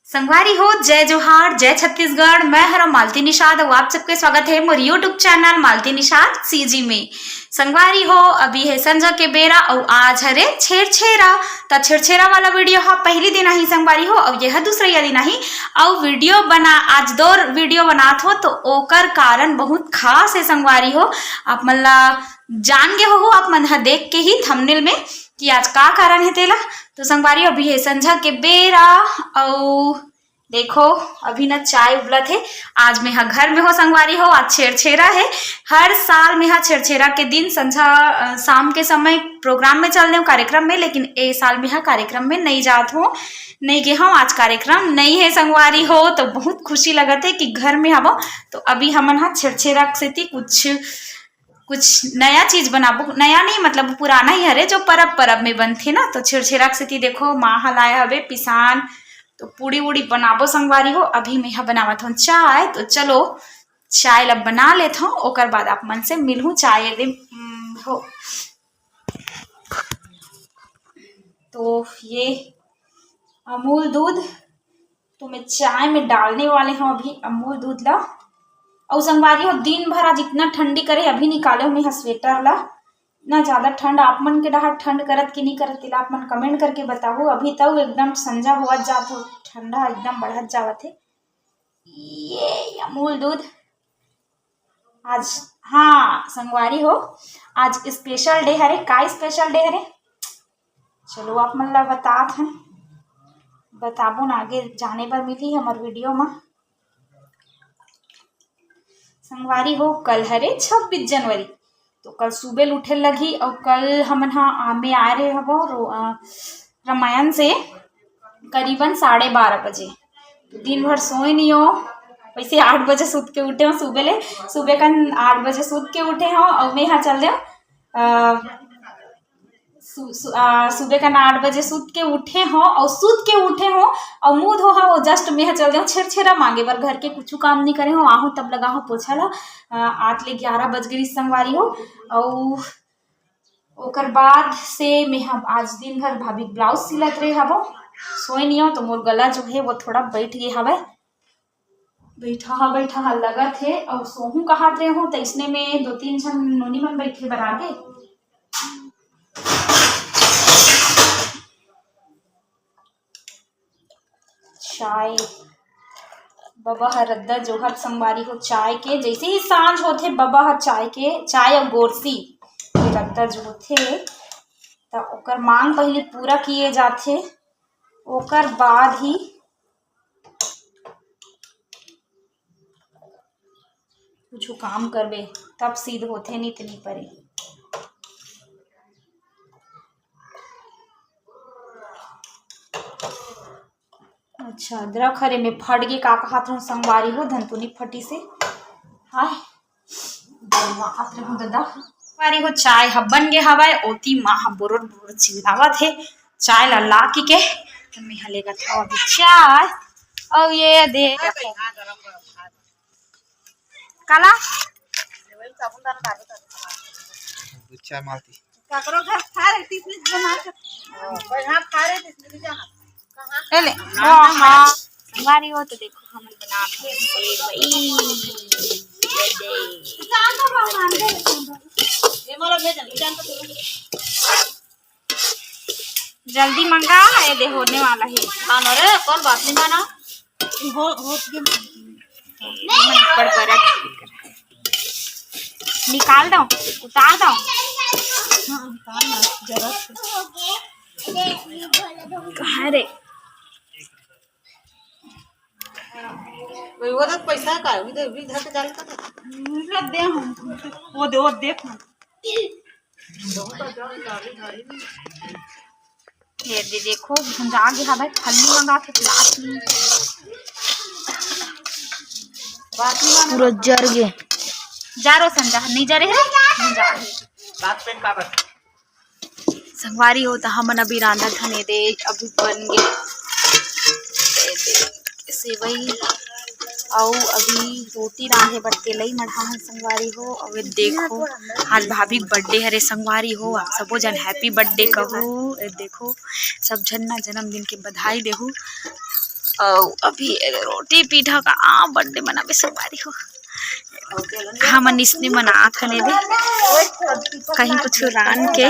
संगवारी हो, जय जोहार, जय छत्तीसगढ़। मैं हरा मालती निषाद और आप सबके स्वागत है मोर यूट्यूब चैनल मालती निषाद सीजी में। संगवारी हो, अभी है संजा के बेरा और आज हरे छेरछेरा। तो छेरछेरा वाला वीडियो हा पहली दिन ही संगवारी हो और यह दूसरा दिन ही और वीडियो बना आज दो वीडियो बनात हो तो ओकर कारण बहुत खास है संगवारी हो। आप मन ला जान गए हो, आप मन देख के ही थंबनेल में कि आज का कारण है तेला। तो संगवारी अभी है संझा के बेरा और देखो अभी ना चाय उबलत है। आज मैं घर में हो संगवारी हो, आज छेरछेरा है। हर साल में छेरछेरा के दिन संझा शाम के समय प्रोग्राम में चल रहे हूँ कार्यक्रम में, लेकिन ए साल में कार्यक्रम में नहीं जात हूँ, नहीं गए हूँ। आज कार्यक्रम नहीं है संगवारी हो तो बहुत खुशी लगत है कि घर में हवो। तो अभी हमन छेरछेरा से कुछ नया चीज बनाबो, नया नहीं मतलब पुराना ही हरे जो परब में बनथे ना। तो छेरछेरा से देखो माँ हलाया हवे पिसान, तो पूड़ी उड़ी बनाबो संगवारी हो। अभी मैं बनावत हूँ चाय, तो चलो चाय लब बना लेत हूँ, ओकर बाद आप मन से मिलूँ चाय दे हो। तो ये अमूल दूध तो मैं चाय में डालने वाले हूँ अभी अमूल दूध ला। और संगवारी हो दिन भर आज इतना ठंडी करे, अभी निकाले हूँ मैं स्वेटर ला। ना ज्यादा ठंड आप मन के डहार ठंड करत कि नहीं करत आप मन कमेंट करके बताओ। अभी तो एकदम संजा होवत जात हो, ठंडा एकदम बढ़त जावत है। ये अमूल दूध आज हाँ संगवारी हो, आज स्पेशल डे हरे। का स्पेशल डे हरे चलो आप मन ला बतात हैं, बताबो ना आगे जाने पर मिली हमार वीडियो में। संगवारी हो कल हरे 26 जनवरी, तो कल सुबह उठे लगी और कल हमन में आ रहे हबो रामायण से करीबन 12:30 बजे। तो दिन भर सोए नहीं हो, वैसे 8 बजे सूत के उठे हो। सुबह का 8 बजे सूत के उठे हो और मैं यहाँ चल रहे सुबह का 8 बजे सूत के उठे हो और मुँह धो हो जस्ट मैं चल रहे छेरछेरा मांगे बर। घर के कुछ काम नहीं करे हो, आहू तब लगा हो पोछा ला। 8 ले 11 बज गई संगवारी हो। और ओकर बाद से मैं आज दिन भर भाभी ब्लाउज सिलत रहे हबो, सोए नहीं हो। तो मोर गला जो है वो थोड़ा बैठ गए हवे, बैठा लगत है। और सोहू कहात रहे हूँ तो इसने में 2-3 जन नोनी मन बैठे बरागे। चाय बाबा हर रद्दा जोहर संगवारी हो चाय के जैसे ही सांझ होते बाबा हर चाय और गोरसी के रद्दा जो होते तो ओकर मांग पहले पूरा किए जाते, ओकर बाद ही कुछ काम करबे तब सीध होते, नहीं तो नहीं परे। अच्छा अदरक हरे में फट गए का हाथ हूँ संगवारी हो, धनतुनी फटी से हाय दादा संगवारी हो। चाय बन गए हवाए ओती माँ बोर चिल्लावत है चाय ला के तो मैं हलेगा था अभी चाय। और ये दे काला चाय मालती ले हाँ संगवारी हो। तो देखो हम बनाते जल्दी मंगा ये दे होने वाला है। अरे कौन बात नहीं माना निकाल दो उतार दो। अरे वो तो पैसा का इधर भी धर के डाल का दे हम वो देख ये देखो भुंजा के हवा फल्ली मंगा के पूरा जर गए जा रो संजा नहीं जा रहे बात पेन का बस संगवारी हो। तो हम अभी रांधा धने दे अभी बन गए सेवई और अभी रोटी रांधे बटते लई मढ़ा है संगवारी हो। और देखो आज भाभी बर्थडे हरे संगवारी हो, आप सबो जन हैप्पी बर्थडे कहो। देखो सब जन ना जन्मदिन के बधाई देहू। और अभी रोटी पीठा का बर्थडे मनावे संगवारी हो हमन इसने मनात हने दे कहीं कुछ रान के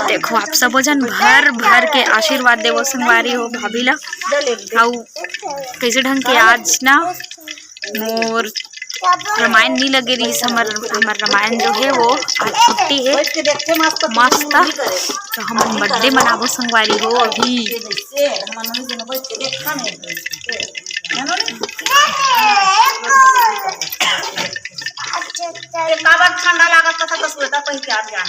देखो आप सब जन भर भर के आशीर्वाद देवो संगवारी हो भाभी ला आउ कैसे ढंग के आज ना मोर रामायण नहीं लगे रही हमार रामायण जो है वो आज छुट्टी है मस्त तो हम बर्थडे मनाबो संगवारी हो अभी ठंडा लागत था तो स्वेटर पहन के आ जाना।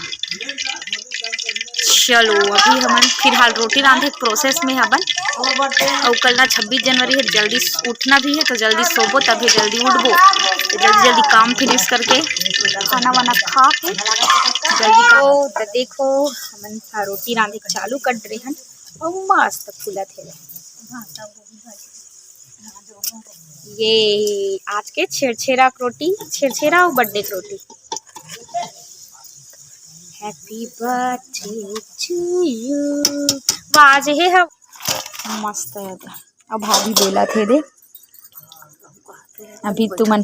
चलो अभी हम फिलहाल रोटी रांधे प्रोसेस में हबन और कल ना 26 जनवरी है जल्दी उठना भी है तो जल्दी सोबो तभी जल्दी उठबो तो जल्दी काम फिनिश करके खाना वाना खा के जल्दी तो देखो हमन रोटी रांधे चालू कर रहे हैं और मस्त फूलत है ये आज के छेरछेरा रोटी छेरछेरा और बर्थडे रोटी हैप्पी बर्थडे टू यू आज है हम मस्त है अब भाभी बोला थे दे अभी तुमन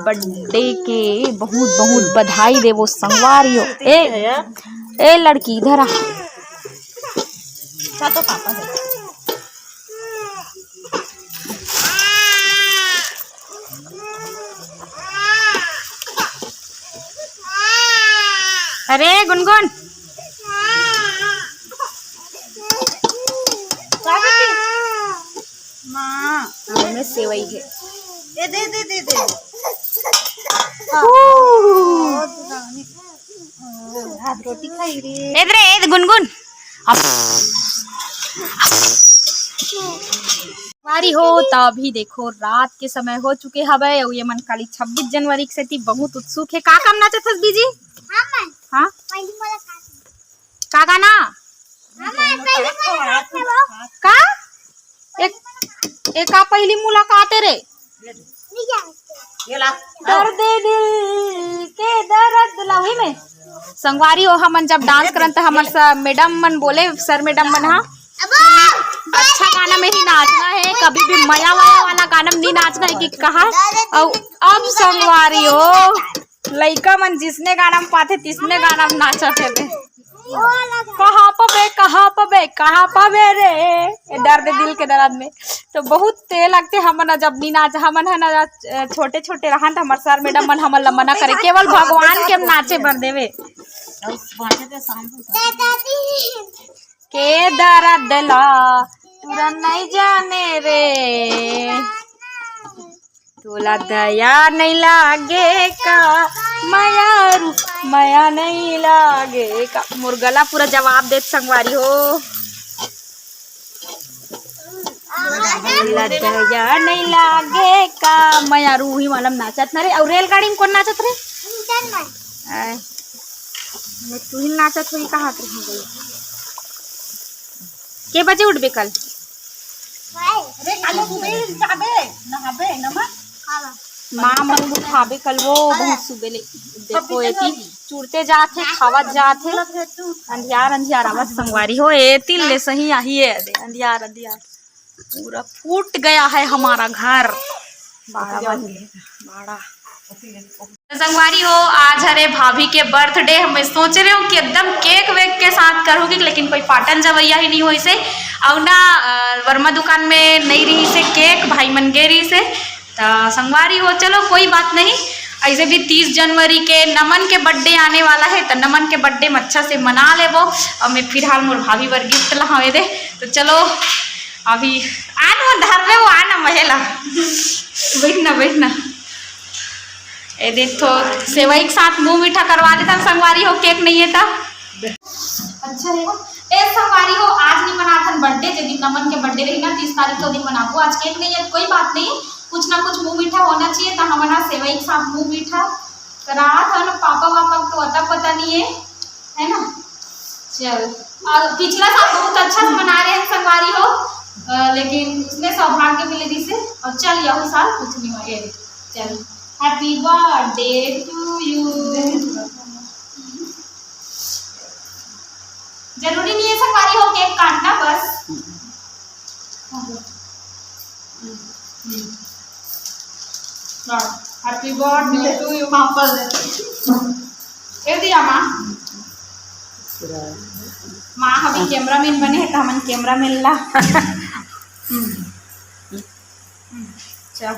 बर्थडे के बहुत बहुत बधाई देवो संगवारी हो ए लड़की इधर आ तो पापा है अरे गुनगुन में सेवई है दे रोटी खाई रे इधर गुनगुन वारी हो तभी देखो रात के समय हो चुके हवे और ये मन काली 26 जनवरी के सेती बहुत उत्सुक है का काम नाचत हस बीजी हाँ का गाना का एक का पहली मुलाकात रे दर्द दिल के दर्द लवी में संगवारी हो हमन जब डांस करन त हमर मैडम मन बोले सर मैडम मन हाँ अच्छा गाना में ही नाचना है कभी भी मया वाला गाना में नहीं नाचना है कि कहा और अब संगवारी हो लइका मन जिसने गाना में पाते तिसने गाना में नाचत है कहाँ पबे रे दर्द दिल के दर्द में तो बहुत तेल लगते हमन जब नहीं नाच हमन है ना छोटे छोटे रहन हमार सर मैडम मन हमन मना करे केवल भगवान के नाचे भर देवे के दर्द ला पूरा नहीं जाने रे तोला दया नहीं लागे का माया नहीं लागे का मोर गला पूरा जवाब दे संगवारी हो दया नहीं लागे का माया रूही मालम नाचत ना रे और रेलगाड़ी में कौन नाचत रे तू ही नाचत हुई कहाँ हो गई के बजे उठबे कल माँ मन उठाबे कल वो बहुत सुबेले देखो एती चुड़ते जाते खावत जाते अंधियार आवाज संगवारी हो एती ले सही आही है अंधियार पूरा फूट गया है हमारा घर बाड़ा संगवारी हो आज हरे भाभी के बर्थडे मैं सोच रही हूँ कि एकदम केक वेक के साथ करूँगी लेकिन कोई पाटन जवैया ही नहीं हो इसे और ना वर्मा दुकान में नहीं रही से केक भाई मन गे रही से तो संगवारी हो चलो कोई बात नहीं ऐसे भी 30 जनवरी के नमन के बर्थडे आने वाला है तो नमन के बर्थडे में अच्छा से मना लेबो और मैं फिलहाल मोर भाभी बर गिफ्ट लहावे दे तो चलो अभी आना धरबे वो आना महिला बैठना ए देख तो सेवई के साथ मुंह मीठा करवा देता संगवारी हो केक नहीं है था अच्छा है ए संगवारी हो आज नहीं मनाथन बर्थडे जिस दिन नमन के बर्थडे रही ना 30 तारीख को दिन मनाबो आज केक नहीं है कोई बात नहीं कुछ ना कुछ मुंह मीठा होना चाहिए तो हमारा सेवई के साथ मुंह मीठा करा था ना पापा तो अता पता नहीं है ना चल और पिछला साल बहुत अच्छा से मना रहे हैं संगवारी हो लेकिन उसने सौभाग्य मिले दी से और चल यही साल कुछ नहीं हुआ चल हैप्पी बर्थडे टू यू जरूरी नहीं है संगवारी हो केक काटना बस। Happy birthday to you. पापा ए दिया माँ माँ हमें कैमरामैन बने हैं तो हमन कैमरा मिल ला।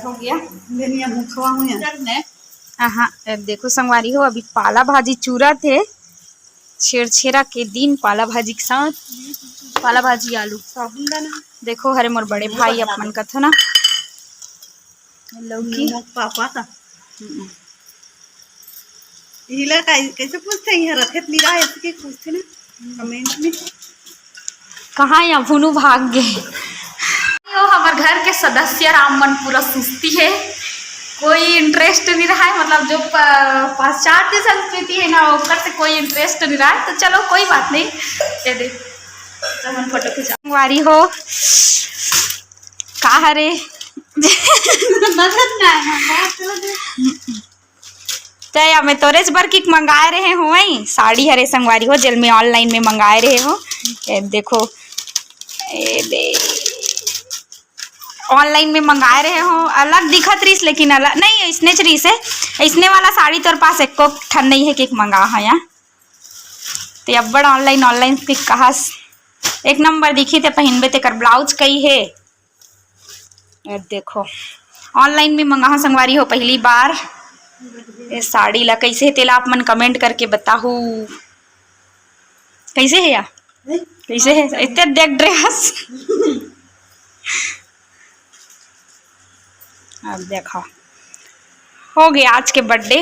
हो गया दुनिया में खवा हुआ है। हाँ अब देखो संगवारी हो अभी पाला भाजी चूरा थे छेड़छेरा के दिन पाला भाजी के साथ पाला भाजी आलू साबुन दाना देखो हरे मोर बड़े भाई अपन का था ना लौकी पापा था हिला कैसे पूछते हैं रखत नहीं रहा ऐसे पूछते ना कमेंट में कहाँ या भुनु भाग गए। हमारे घर के सदस्य रामन पूरा सुस्ती है कोई इंटरेस्ट नहीं रहा है मतलब जो पाश्चात्य संस्कृति है ना उसका से कोई इंटरेस्ट नहीं रहा है तो चलो कोई बात नहीं ये देख तो हम फोटो खिंचा संगवारी हो का हरे चाहे मैं तोरेज बर की मंगाए रहे हो वही साड़ी हरे संगवारी हो जल में ऑनलाइन में मंगाए रहे हो ये देखो ये दे ऑनलाइन में मंगाए रहे हो अलग दिखत रही लेकिन अलग नहीं इसने चरी से इसने वाला साड़ी तोर पास एक ठन नहीं है कि मंगा है यहाँ तो अब बड़ा ऑनलाइन के कहा एक नंबर दिखी थे पहनबे ते कर ब्लाउज कई है अब देखो ऑनलाइन में मंगा संगवारी हो पहली बार ये साड़ी ला कैसे तेला आप मन कमेंट करके बताहू कैसे है या कैसे है इतने देख ड्रेस अब देखो हो गया आज के बर्थडे